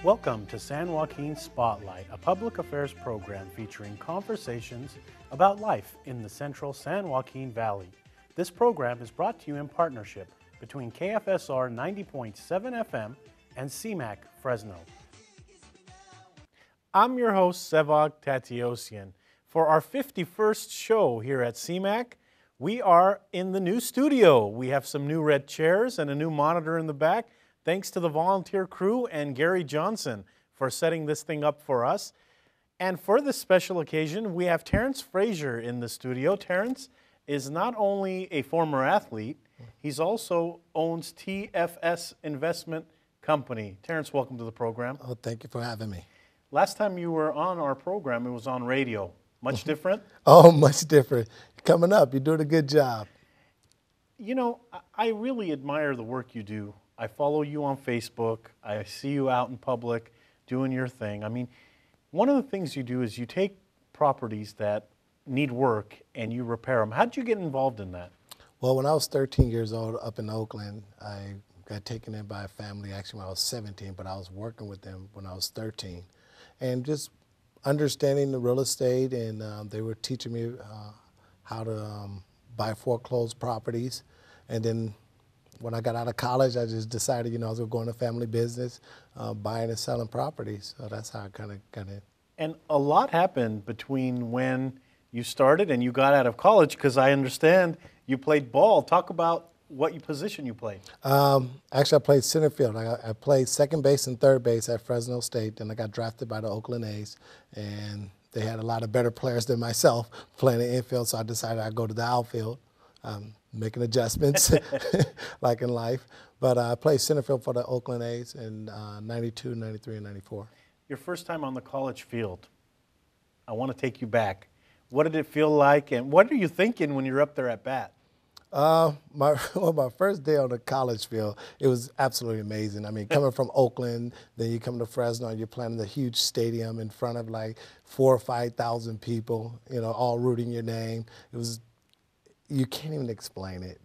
Welcome to San Joaquin Spotlight, a public affairs program featuring conversations about life in the central San Joaquin Valley. This program is brought to you in partnership between KFSR 90.7 FM and CMAC Fresno. I'm your host, Sevag Tateosian. For our 51st show here at CMAC, we are in the new studio. We have some new red chairs and a new monitor in the back. Thanks to the volunteer crew and Gary Johnson for setting this thing up for us. And for this special occasion, we have Terance Frazier in the studio. Terance is not only a former athlete, he's also owns TFS Investment Company. Terance, welcome to the program. Oh, thank you for having me. Last time you were on our program, it was on radio. Much different? Oh, much different. Coming up, you're doing a good job. You know, I really admire the work you do. I follow you on Facebook. I see you out in public doing your thing. I mean, one of the things you do is you take properties that need work and you repair them. How did you get involved in that? Well, when I was 13 years old up in Oakland, I got taken in by a family actually when I was 17, but I was working with them when I was 13. And just understanding the real estate, and they were teaching me how to buy foreclosed properties. And then when I got out of college, I just decided, I was going to go into family business, buying and selling properties. So that's how I kind of got in. And a lot happened between when you started and you got out of college, because I understand you played ball. Talk about what position you played. Actually, I played center field. I played second base and third base at Fresno State. Then I got drafted by the Oakland A's, and they had a lot of better players than myself playing the infield, so I decided I'd go to the outfield. Making adjustments like in life. But I played center field for the Oakland A's in 92, 93, and 94. Your first time on the college field, I want to take you back. What did it feel like, and what are you thinking when you're up there at bat? My first day on the college field, it was absolutely amazing. I mean, coming from Oakland, then you come to Fresno, and you're playing in the huge stadium in front of like 4,000 or 5,000 people, all rooting your name. You can't even explain it,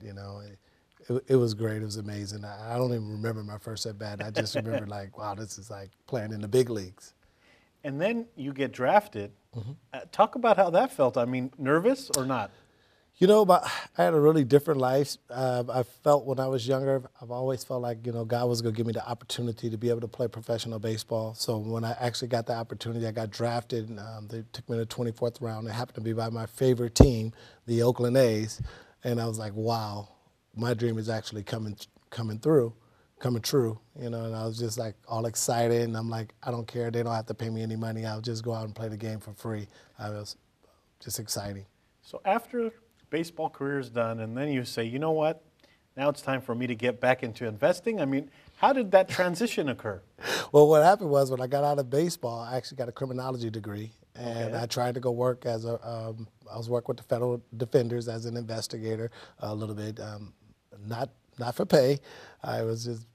It was great. It was amazing. I don't even remember my first at bat. I just remember like, wow, this is like playing in the big leagues. And then you get drafted. Talk about how that felt. I mean, nervous or not? I had a really different life. I felt when I was younger, I've always felt like, God was going to give me the opportunity to be able to play professional baseball. So when I actually got the opportunity, I got drafted. And, they took me to the 24th round. It happened to be by my favorite team, the Oakland A's. And I was like, wow, my dream is actually coming true. And I was just like all excited. And I'm like, I don't care. They don't have to pay me any money. I'll just go out and play the game for free. I was just exciting. So after baseball career is done, and then you say, you know what, now it's time for me to get back into investing. I mean, how did that transition occur? Well, what happened was when I got out of baseball, I actually got a criminology degree, and I tried to go work I was working with the federal defenders as an investigator a little bit, not for pay. I was just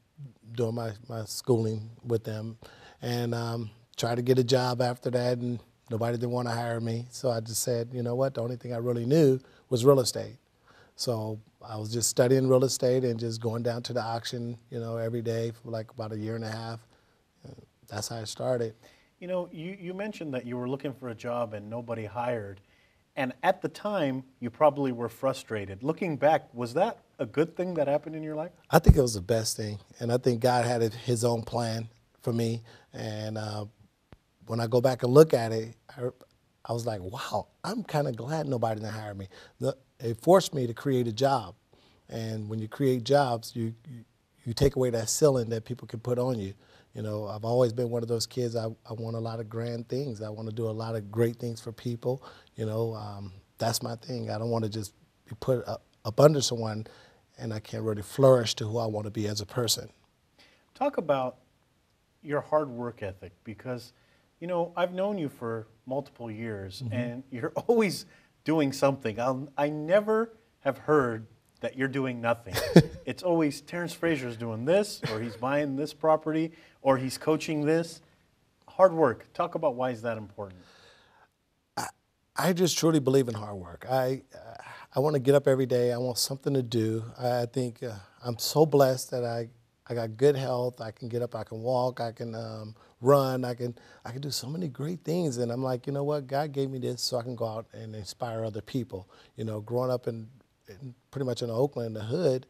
doing my schooling with them, and tried to get a job after that, and nobody didn't want to hire me. So I just said, you know what, the only thing I really knew was real estate. So I was just studying real estate and just going down to the auction, every day for like about a year and a half. That's how I started. You mentioned that you were looking for a job and nobody hired. And at the time, you probably were frustrated. Looking back, was that a good thing that happened in your life? I think it was the best thing. And I think God had His own plan for me. And when I go back and look at it, I was like, wow, I'm kind of glad nobody didn't hire me. It forced me to create a job. And when you create jobs, you take away that ceiling that people can put on you. I've always been one of those kids. I want a lot of grand things. I want to do a lot of great things for people. That's my thing. I don't want to just be put up under someone and I can't really flourish to who I want to be as a person. Talk about your hard work ethic, because I've known you for multiple years, and you're always doing something. I never have heard that you're doing nothing. It's always Terance Frazier's doing this, or he's buying this property, or he's coaching this. Hard work. Talk about why is that important. I just truly believe in hard work. I want to get up every day. I want something to do. I think I'm so blessed that I got good health. I can get up, I can walk, I can run, I can do so many great things. And I'm like, you know what, God gave me this so I can go out and inspire other people. You know, growing up in pretty much in Oakland, the hood,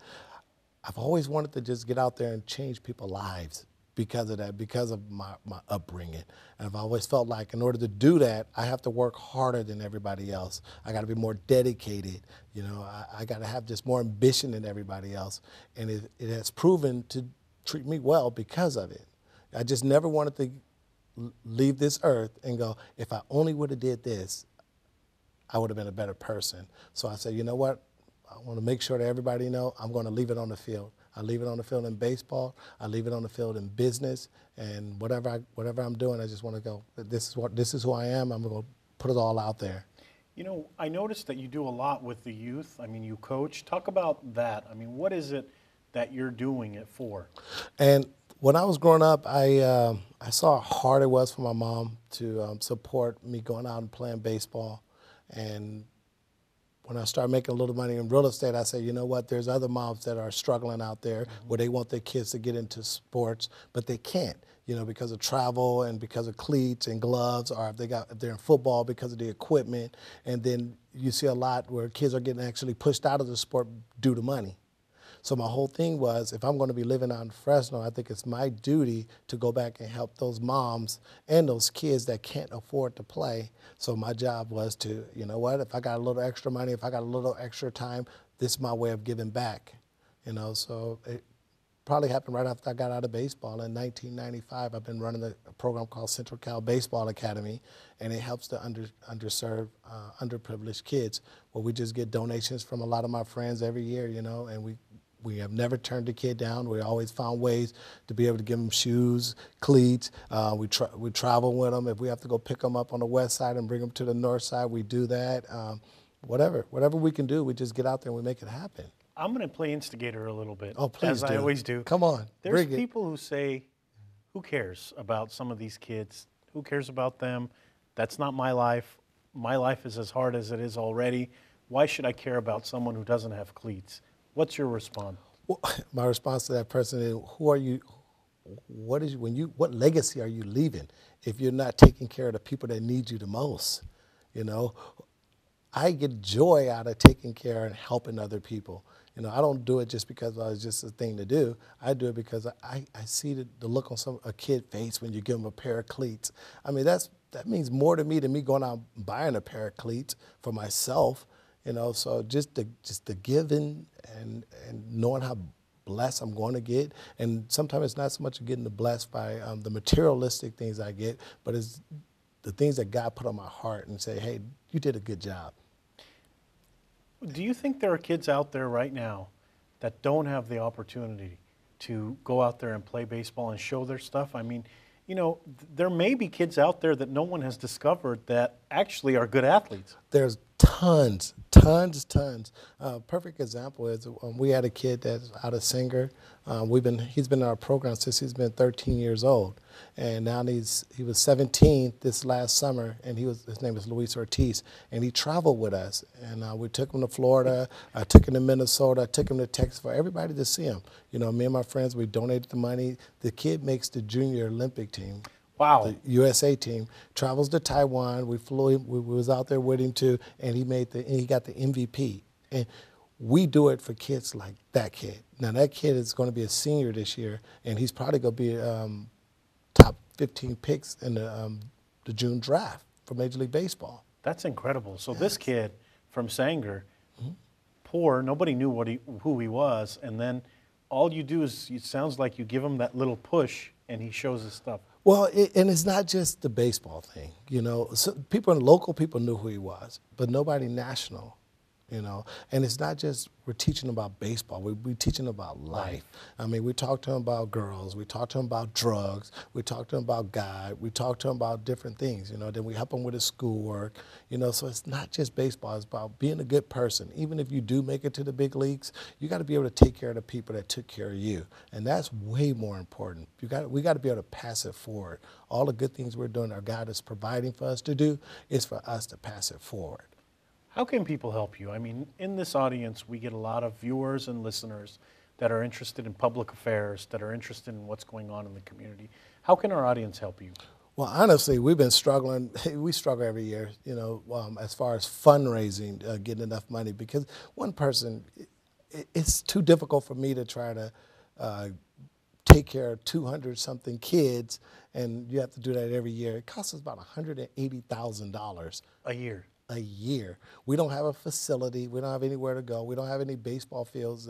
I've always wanted to just get out there and change people's lives because of that, because of my upbringing. And I've always felt like in order to do that, I have to work harder than everybody else. I got to be more dedicated. You know, I got to have just more ambition than everybody else. And it has proven to treat me well because of it. I just never wanted to leave this earth and go, if I only would have did this, I would have been a better person. So I said, you know what? I want to make sure that everybody know I'm going to leave it on the field. I leave it on the field in baseball. I leave it on the field in business, and whatever I'm doing, I just want to go. This is who I am. I'm going to put it all out there. You know, I noticed that you do a lot with the youth. I mean, you coach. Talk about that. I mean, what is it that you're doing it for? And when I was growing up, I saw how hard it was for my mom to support me going out and playing baseball, and when I started making a little money in real estate, I said, you know what, there's other moms that are struggling out there where they want their kids to get into sports, but they can't, you know, because of travel and because of cleats and gloves, or if they're in football because of the equipment. And then you see a lot where kids are getting actually pushed out of the sport due to money. So my whole thing was, if I'm going to be living out in Fresno, I think it's my duty to go back and help those moms and those kids that can't afford to play. So my job was to, you know what, if I got a little extra money, if I got a little extra time, this is my way of giving back. You know, so it probably happened right after I got out of baseball in 1995. I've been running a program called Central Cal Baseball Academy, and it helps the underserved, underprivileged kids, where we just get donations from a lot of my friends every year, you know, and we have never turned a kid down. We always found ways to be able to give them shoes, cleats. We travel with them. If we have to go pick them up on the west side and bring them to the north side, we do that. Whatever we can do, we just get out there and we make it happen. I'm going to play instigator a little bit. Oh, please as do. I always do. Come on, There's people who say, who cares about some of these kids? Who cares about them? That's not my life. My life is as hard as it is already. Why should I care about someone who doesn't have cleats? What's your response? Well, my response to that person is, who are you? What legacy are you leaving if you're not taking care of the people that need you the most? You know, I get joy out of taking care and helping other people. You know, I don't do it just because it's just a thing to do. I do it because I see the look on a kid's face when you give them a pair of cleats. I mean, that means more to me than me going out and buying a pair of cleats for myself. You know, so just the giving and knowing how blessed I'm going to get. And sometimes it's not so much getting the blessed by the materialistic things I get, but it's the things that God put on my heart and say, hey, you did a good job. Do you think there are kids out there right now that don't have the opportunity to go out there and play baseball and show their stuff? I mean, you know, there may be kids out there that no one has discovered that actually are good athletes. There's tons. Perfect example is we had a kid that's out of Singer. He's been in our program since he's been 13 years old, and now he was 17 this last summer, and his name is Luis Ortiz, and he traveled with us, and we took him to Florida, I took him to Minnesota, I took him to Texas for everybody to see him. You know, me and my friends, we donated the money. The kid makes the junior Olympic team. Wow. The USA team, travels to Taiwan. We flew him, we was out there with him too, and he got the MVP. And we do it for kids like that kid. Now that kid is going to be a senior this year, and he's probably going to be top 15 picks in the June draft for Major League Baseball. That's incredible. So this kid from Sanger, poor, nobody knew who he was, and then all you do is, it sounds like you give him that little push, and he shows his stuff. Well, and it's not just the baseball thing, you know. So local people knew who he was, but nobody national, you know. And it's not just we're teaching about baseball. We're teaching about life. I mean, we talk to him about girls. We talk to him about drugs. We talk to him about God. We talk to him about different things, you know. Then we help him with his schoolwork, you know. So it's not just baseball. It's about being a good person. Even if you do make it to the big leagues, you got to be able to take care of the people that took care of you, and that's way more important. We got to be able to pass it forward. All the good things we're doing, our God is providing for us to do, is for us to pass it forward. How can people help you? I mean, in this audience, we get a lot of viewers and listeners that are interested in public affairs, that are interested in what's going on in the community. How can our audience help you? Well, honestly, we've been struggling. We struggle every year, as far as fundraising, getting enough money, because one person, it's too difficult for me to try to take care of 200-something kids, and you have to do that every year. It costs us about $180,000 A year. A year. We don't have a facility. We don't have anywhere to go. We don't have any baseball fields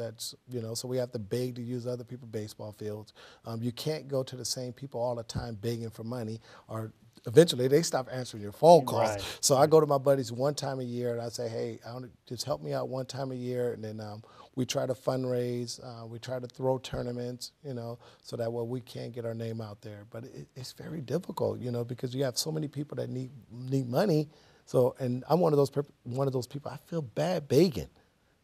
so we have to beg to use other people's baseball fields. You can't go to the same people all the time begging for money, or eventually they stop answering your phone calls. Right. So I go to my buddies one time a year and I say, hey, just help me out one time a year, and then we try to fundraise. We try to throw tournaments, so that way we can get our name out there. But it's very difficult, because you have so many people that need money. So, and I'm one of those people. I feel bad begging,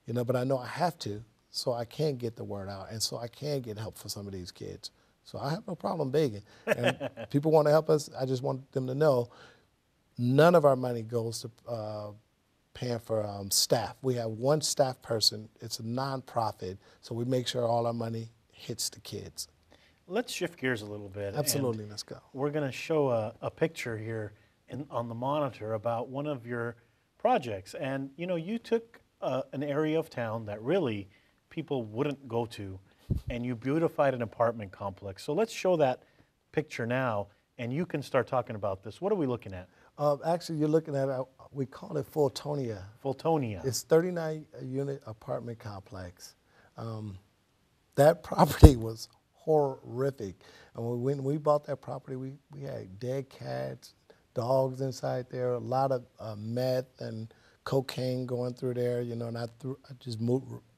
but I know I have to, so I can get the word out, and so I can get help for some of these kids. So I have no problem begging. And people want to help us. I just want them to know none of our money goes to paying for staff. We have one staff person. It's a nonprofit, so we make sure all our money hits the kids. Let's shift gears a little bit. Absolutely, let's go. We're going to show a picture here on the monitor about one of your projects. And, you took an area of town that really people wouldn't go to, and you beautified an apartment complex. So let's show that picture now, and you can start talking about this. What are we looking at? Actually, you're looking at, we call it Fultonia. Fultonia. It's 39-unit apartment complex. That property was horrific. And when we bought that property, we had dead cats, dogs inside there, a lot of meth and cocaine going through there, and I just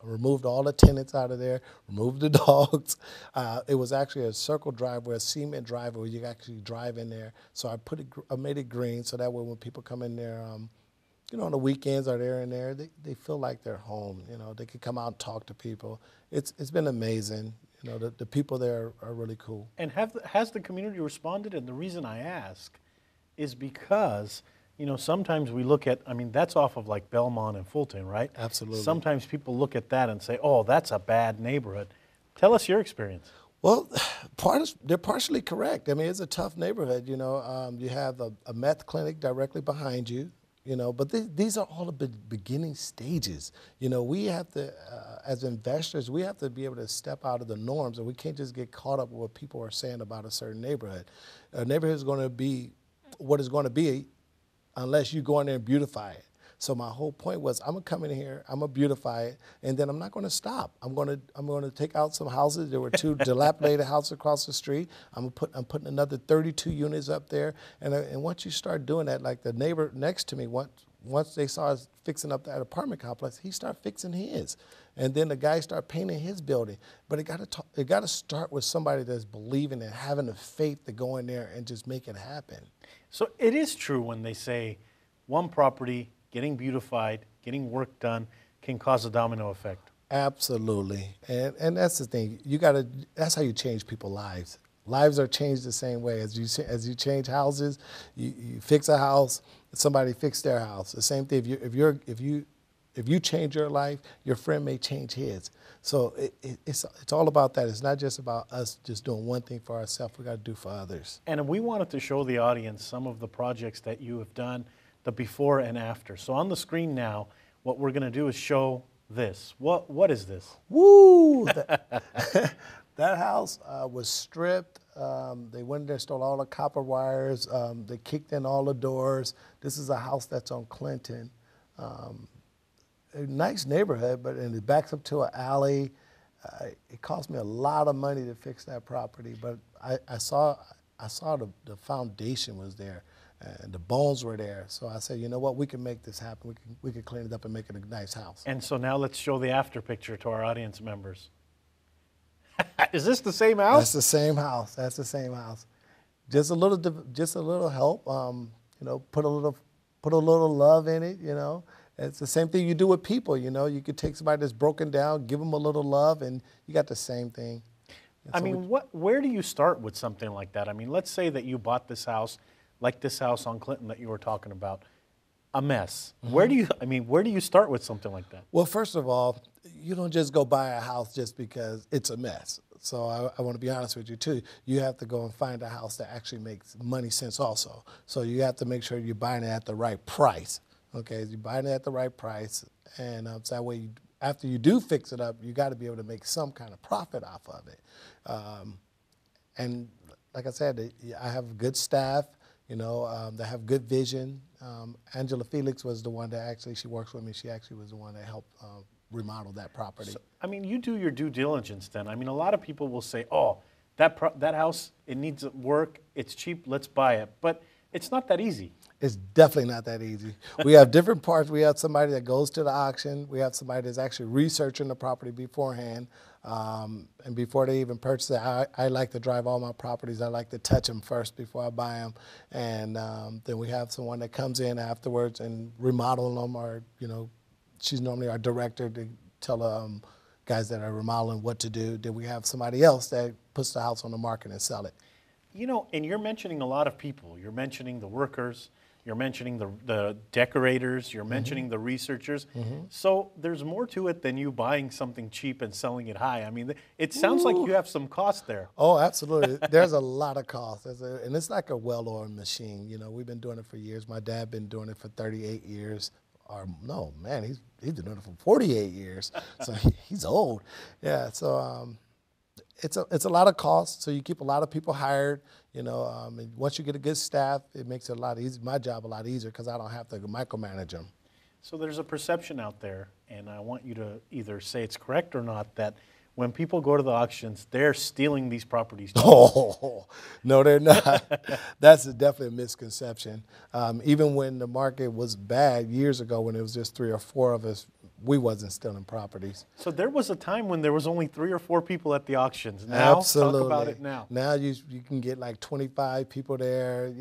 removed all the tenants out of there, removed the dogs. It was actually a circle driveway, a cement driveway where you could actually drive in there. So I made it green, so that way when people come in there, on the weekends or they're in there, they feel like they're home. They can come out and talk to people. It's been amazing. The people there are really cool. And has the community responded? And the reason I ask is because, sometimes we look at, that's off of like Belmont and Fulton, right? Absolutely. Sometimes people look at that and say, oh, that's a bad neighborhood. Tell us your experience. Well, they're partially correct. It's a tough neighborhood, You have a meth clinic directly behind you, but these are all the beginning stages. We have to, as investors, we have to be able to step out of the norms, and we can't just get caught up with what people are saying about a certain neighborhood. A neighborhood is going to be what it's going to be unless you go in there and beautify it. So my whole point was, I'm gonna come in here, I'm gonna beautify it, and then I'm not gonna stop. I'm gonna take out some houses. There were 2 dilapidated houses across the street. I'm putting another 32 units up there, and once you start doing that, like the neighbor next to me, once they saw us fixing up that apartment complex, he started fixing his, and then the guy started painting his building. But it got to start with somebody that's believing and having the faith to go in there and just make it happen. So it is true when they say one property getting beautified, getting work done can cause a domino effect. Absolutely, and that's the thing. That's how you change people's lives. Lives are changed the same way as you change houses. You fix a house, somebody fix their house. The same thing. If you change your life, your friend may change his. So it's all about that. It's not just about us just doing one thing for ourselves. We got to do for others. And we wanted to show the audience some of the projects that you have done, the before and after. So on the screen now, what we're going to do is show this. What is this? Woo! That house was stripped. They went in there, stole all the copper wires. They kicked in all the doors. This is a house that's on Clinton. A nice neighborhood, but it backs up to an alley. It cost me a lot of money to fix that property, but I saw the foundation was there, and the bones were there. So I said, you know what, we can make this happen. We can clean it up and make it a nice house. And so now let's show the after picture to our audience members. Is this the same house? That's the same house. That's the same house. Just a little help. Put a little love in it. It's the same thing you do with people. You could take somebody that's broken down, give them a little love, and you got the same thing. Where do you start with something like that? Let's say that you bought this house, like this house on Clinton that you were talking about, a mess. Mm-hmm. Where do you start with something like that? Well, first of all, you don't just go buy a house just because it's a mess. So I want to be honest with you too. You have to go and find a house that actually makes money sense also. So you have to make sure you're buying it at the right price. Okay, you're buying it at the right price, and so that way, after you do fix it up, you got to be able to make some kind of profit off of it. And like I said, I have good staff, that have good vision. Angela Felix was the one that she works with me. She actually was the one that helped remodel that property. So, I mean, you do your due diligence then. I mean, a lot of people will say, oh, that house, it needs work, it's cheap, let's buy it. But it's not that easy. It's definitely not that easy. We have different parts. We have somebody that goes to the auction. We have somebody that's actually researching the property beforehand. And before they even purchase it, I like to drive all my properties. I like to touch them first before I buy them. And then we have someone that comes in afterwards and remodel them, or, she's normally our director to tell guys that are remodeling what to do. Then we have somebody else that puts the house on the market and sell it. And you're mentioning a lot of people. You're mentioning the workers. You're mentioning the decorators. You're mentioning the researchers. So there's more to it than you buying something cheap and selling it high. I mean, it sounds like you have some cost there. Oh, absolutely. There's a lot of cost. And it's like a well-oiled machine. We've been doing it for years. My dad been doing it for 38 years. Or no, man, he's been doing it for 48 years. So he's old. Yeah, so it's a lot of cost. So you keep a lot of people hired. And once you get a good staff, it makes it a lot easier. My job a lot easier because I don't have to micromanage them. So there's a perception out there, and I want you to either say it's correct or not, that when people go to the auctions, they're stealing these properties. Oh, no, they're not. That's definitely a misconception. Even when the market was bad years ago, when it was just 3 or 4 of us, we wasn't stealing properties. So there was a time when there was only 3 or 4 people at the auctions. Now, absolutely. Talk about it now. Now you can get like 25 people there.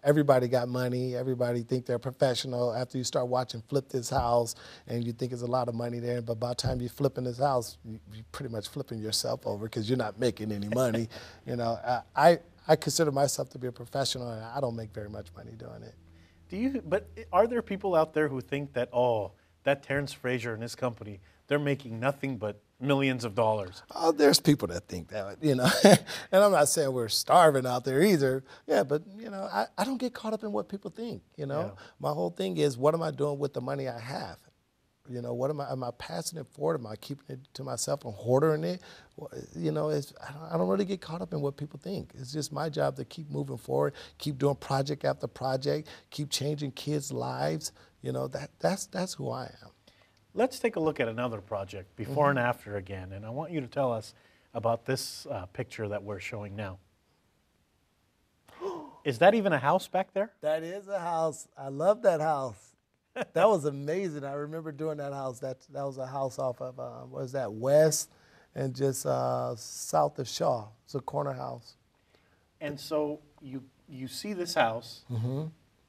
Everybody got money. Everybody think they're professional. After you start watching Flip This House, and you think there's a lot of money there, but by the time you're flipping this house, you're pretty much flipping yourself over because you're not making any money. I consider myself to be a professional, and I don't make very much money doing it. But are there people out there who think that, that Terance Frazier and his company, they're making nothing but millions of dollars? Oh, there's people that think that, and I'm not saying we're starving out there either. Yeah, but, I don't get caught up in what people think, Yeah. My whole thing is, what am I doing with the money I have? What am I passing it forward? Am I keeping it to myself and hoarding it? I don't really get caught up in what people think. It's just my job to keep moving forward, keep doing project after project, keep changing kids' lives. That's who I am. Let's take a look at another project, before and after again, and I want you to tell us about this picture that we're showing now. Is that even a house back there? That is a house. I love that house. That was amazing. I remember doing that house. That was a house off of, what is that, West and just south of Shaw. It's a corner house. And so you see this house,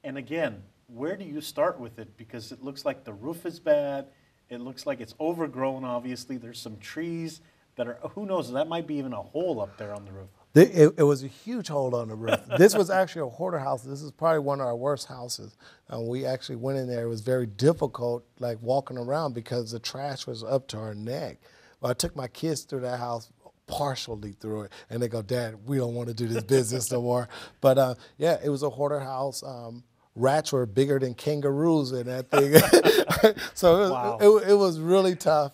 and again, where do you start with it? Because it looks like the roof is bad. It looks like it's overgrown, obviously. There's some trees that are, who knows, that might be even a hole up there on the roof. It was a huge hole on the roof. This was actually a hoarder house. This is probably one of our worst houses. We actually went in there. It was very difficult, like walking around, because the trash was up to our neck. Well, I took my kids through that house, partially through it, and they go, "Dad, we don't want to do this business no more." But yeah, it was a hoarder house. Rats were bigger than kangaroos in that thing. So it was really tough,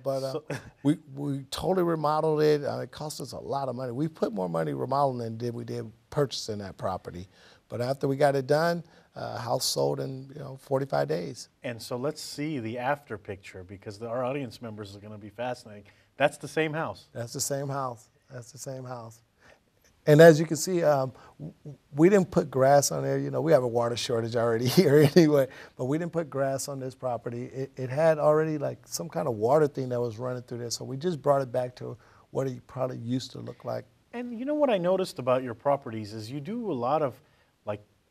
but we totally remodeled it. It cost us a lot of money. We put more money remodeling than we did purchasing that property. But after we got it done, house sold in 45 days. And so let's see the after picture, because our audience members are going to be fascinating. That's the same house. That's the same house. That's the same house. And as you can see, we didn't put grass on there. We have a water shortage already here anyway, but we didn't put grass on this property. It had already like some kind of water thing that was running through there, so we just brought it back to what it probably used to look like. And what I noticed about your properties is you do a lot of,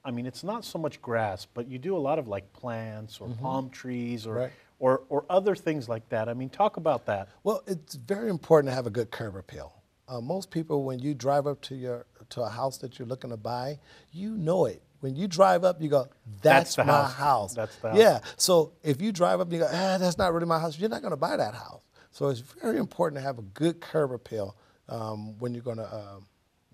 it's not so much grass, but you do a lot of plants or palm trees or, right. or other things like that. Talk about that. Well, it's very important to have a good curb appeal. Most people, when you drive up to a house that you're looking to buy, you know it. When you drive up, you go, that's my house. That's the house. Yeah. So if you drive up and you go, that's not really my house, you're not going to buy that house. So it's very important to have a good curb appeal. when you're going to,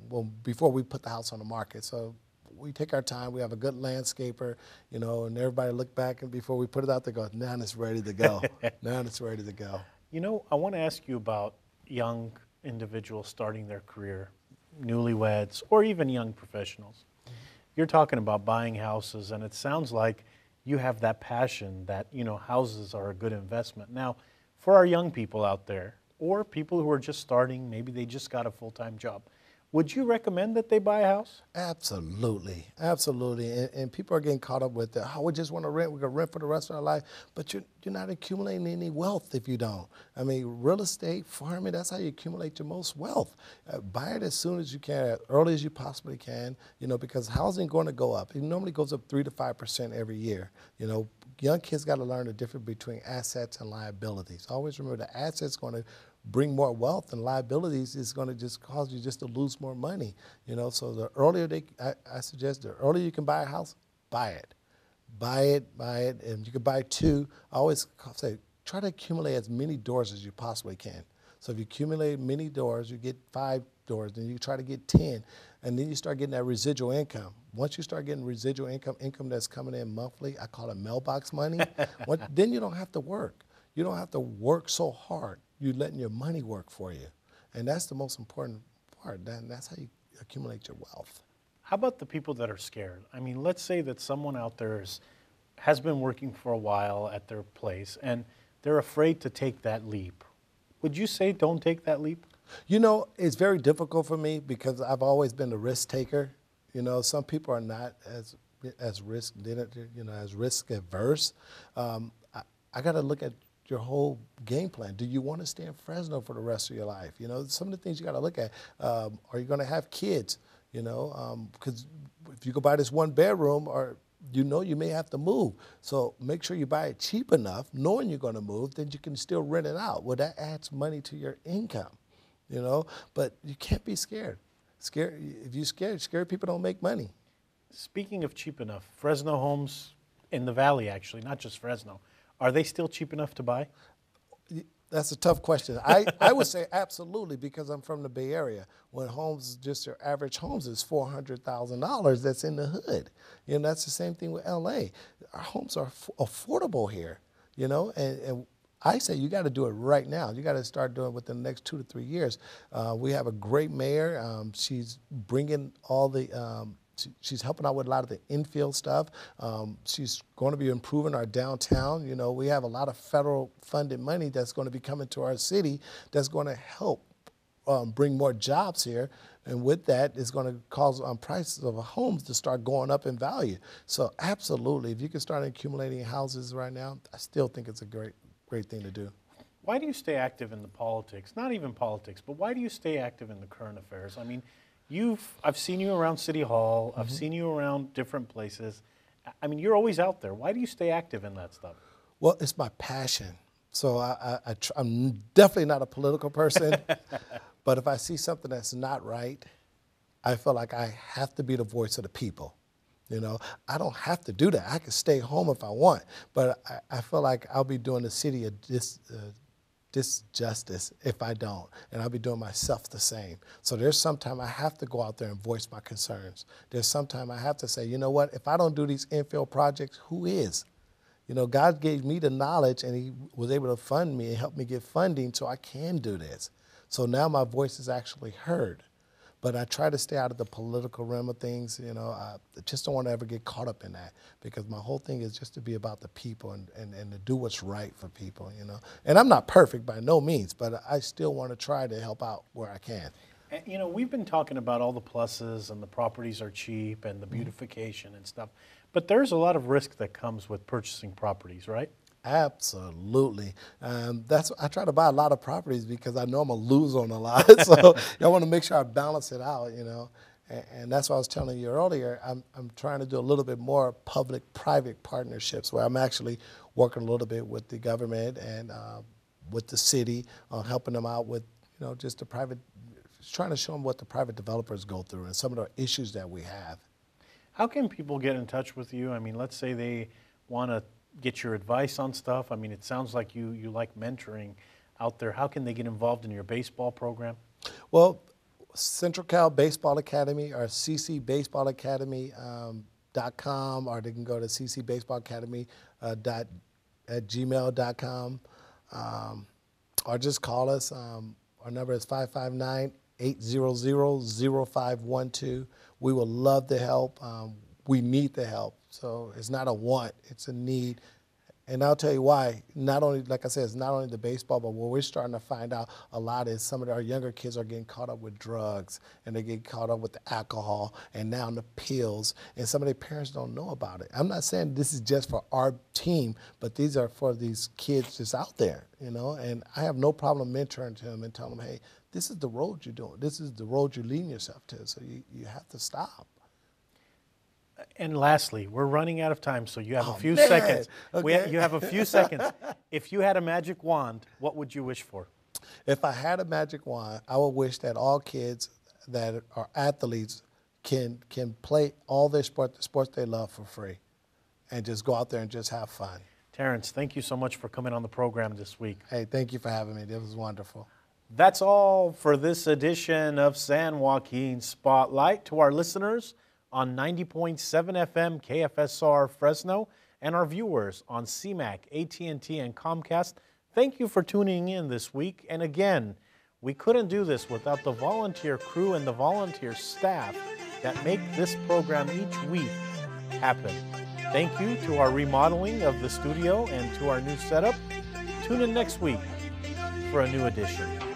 well, before we put the house on the market. So we take our time. We have a good landscaper, you know, and everybody look back and before we put it out, they go, now it's ready to go. Now it's ready to go. You know, I want to ask you about young individuals starting their career, newlyweds, or even young professionals. You're talking about buying houses, and it sounds like you have that passion that, you know, houses are a good investment. Now, for our young people out there, or people who are just starting, maybe they just got a full-time job, would you recommend that they buy a house? Absolutely, absolutely. And people are getting caught up with it. Oh, we just want to rent. We're going to rent for the rest of our life. But you're not accumulating any wealth if you don't. I mean, real estate, farming, that's how you accumulate your most wealth. Buy it as soon as you can, as early as you possibly can, you know, because housing is going to go up. It normally goes up 3 to 5% every year. You know, young kids got to learn the difference between assets and liabilities. Always remember the assets going to bring more wealth, and liabilities is going to just cause you just to lose more money. You know, so the earlier I suggest the earlier you can buy a house, buy it. Buy it, and you can buy two. I always say, try to accumulate as many doors as you possibly can. So if you accumulate many doors, you get 5 doors, then you try to get 10, and then you start getting that residual income. Once you start getting residual income that's coming in monthly, I call it mailbox money, then you don't have to work. You don't have to work so hard. You're letting your money work for you. And that's the most important part. That's how you accumulate your wealth. How about the people that are scared? I mean, let's say that someone out there has been working for a while at their place and they're afraid to take that leap. Would you say don't take that leap? You know, it's very difficult for me because I've always been a risk taker. You know, some people are not as risk averse. I got to look at your whole game plan. Do you want to stay in Fresno for the rest of your life? You know, some of the things you got to look at. Are you going to have kids? You know, because if you go buy this 1 bedroom, or you know you may have to move. So make sure you buy it cheap enough, knowing you're going to move, then you can still rent it out. Well, that adds money to your income. You know, but you can't be scared. If you're scared people don't make money. Speaking of cheap enough, Fresno homes in the valley, actually, not just Fresno, are they still cheap enough to buy? That's a tough question. I would say absolutely, because I'm from the Bay Area. When homes, just your average homes is $400,000 that's in the hood. You know, that's the same thing with LA. Our homes are affordable here, you know, and I say you got to do it right now. You got to start doing it within the next 2 to 3 years. We have a great mayor. She's bringing all the, she's helping out with a lot of the infield stuff. She's going to be improving our downtown. You know, we have a lot of federal funded money that's going to be coming to our city that's going to help bring more jobs here. And with that, it's going to cause prices of homes to start going up in value. So absolutely, if you can start accumulating houses right now, I still think it's a great thing to do. Why do you stay active in the politics? Not even politics, but why do you stay active in the current affairs? I mean, I've seen you around City Hall. I've seen you around different places. I mean, you're always out there. Why do you stay active in that stuff? Well, it's my passion. So I'm definitely not a political person, but if I see something that's not right, I feel like I have to be the voice of the people. You know, I don't have to do that. I can stay home if I want, but I feel like I'll be doing the city a disjustice if I don't, and I'll be doing myself the same. So there's sometime I have to go out there and voice my concerns. There's sometime I have to say, you know what, if I don't do these infill projects, who is? You know, God gave me the knowledge, and he was able to fund me and help me get funding so I can do this. So now my voice is actually heard. But I try to stay out of the political realm of things. You know, I just don't want to ever get caught up in that, because my whole thing is just to be about the people and to do what's right for people, you know. And I'm not perfect by no means, but I still want to try to help out where I can. And, you know, we've been talking about all the pluses and the properties are cheap and the beautification and stuff, but there's a lot of risk that comes with purchasing properties, right? Absolutely. I try to buy a lot of properties because I know I'm going to lose on a lot. So I want to make sure I balance it out, you know. And that's what I was telling you earlier. I'm trying to do a little bit more public-private partnerships where I'm actually working a little bit with the government and with the city, helping them out with, you know, just trying to show them what the private developers go through and some of the issues that we have. How can people get in touch with you? I mean, let's say they want to get your advice on stuff. I mean, it sounds like you like mentoring out there. How can they get involved in your baseball program? Well, Central Cal Baseball Academy or ccbaseballacademy.com, or they can go to ccbaseballacademy at gmail.com, or just call us. Our number is 559-800-0512. We would love to help. We need the help. So it's not a want, it's a need. And I'll tell you why. Not only, like I said, it's not only the baseball, but what we're starting to find out a lot is some of our younger kids are getting caught up with drugs, and they get caught up with the alcohol and now the pills, and some of their parents don't know about it. I'm not saying this is just for our team, but these are for these kids just out there, you know, and I have no problem mentoring to them and telling them, hey, this is the road you're doing. This is the road you're leading yourself to, so you have to stop. And lastly, we're running out of time, so you have a few seconds. Okay. You have a few seconds. If you had a magic wand, what would you wish for? If I had a magic wand, I would wish that all kids that are athletes can play all their sports they love for free, and just go out there and just have fun. Terance, thank you so much for coming on the program this week. Hey, thank you for having me. This was wonderful. That's all for this edition of San Joaquin Spotlight. To our listeners on 90.7 FM KFSR Fresno, and our viewers on CMAC, AT&T, and Comcast, thank you for tuning in this week. And again, we couldn't do this without the volunteer crew and the volunteer staff that make this program each week happen. Thank you to our remodeling of the studio and to our new setup. Tune in next week for a new edition.